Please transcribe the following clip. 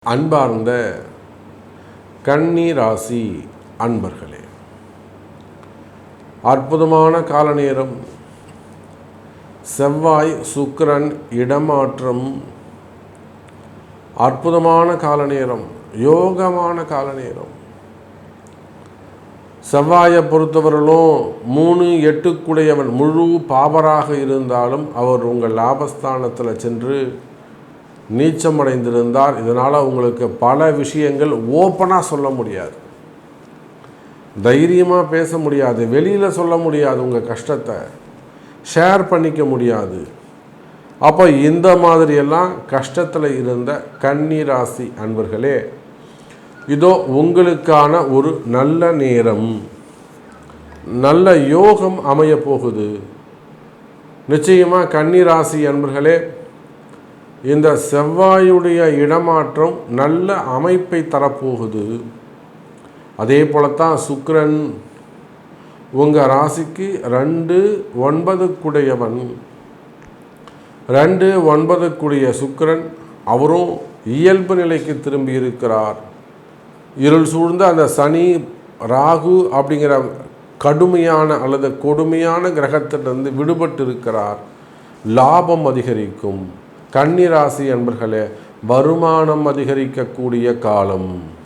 அன்பார்ந்த கன்னி ராசி அன்பர்களே, அற்புதமான கால நேரம். செவ்வாய் சுக்கிரன் இடமாற்றம், அற்புதமான கால நேரம், யோகமான கால நேரம். செவ்வாயை பொறுத்தவர்களும் 3-8 முழு பாவராக இருந்தாலும் அவர் உங்கள் லாபஸ்தானத்தில் சென்று நீச்சமடைந்திருந்தார். இதனால் உங்களுக்கு பல விஷயங்கள் ஓப்பனாக சொல்ல முடியாது, தைரியமாக பேச முடியாது, வெளியில் சொல்ல முடியாது, உங்கள் கஷ்டத்தை ஷேர் பண்ணிக்க முடியாது. அப்போ இந்த மாதிரியெல்லாம் கஷ்டத்தில் இருந்த கன்னி ராசி அன்பர்களே, இதோ உங்களுக்கான ஒரு நல்ல நேரம், நல்ல யோகம் அமைய போகுது. நிச்சயமாக கன்னி ராசி அன்பர்களே, இந்த செவ்வாயுடைய இடமாற்றம் நல்ல அமைப்பை தரப்போகுது. அதே போலத்தான் சுக்கிரன் உங்கள் ராசிக்கு 2-9 2-9 சுக்கிரன் அவரும் இயல்பு நிலைக்கு திரும்பி இருக்கிறார். இருள் சூழ்ந்த அந்த சனி ராகு அப்படிங்கிற கடுமையான அல்லது கொடுமையான கிரகத்திலிருந்து விடுபட்டு இருக்கிறார். லாபம் அதிகரிக்கும். கன்னி ராசி அன்பர்களே, வருமானம் அதிகரிக்கக்கூடிய காலம்.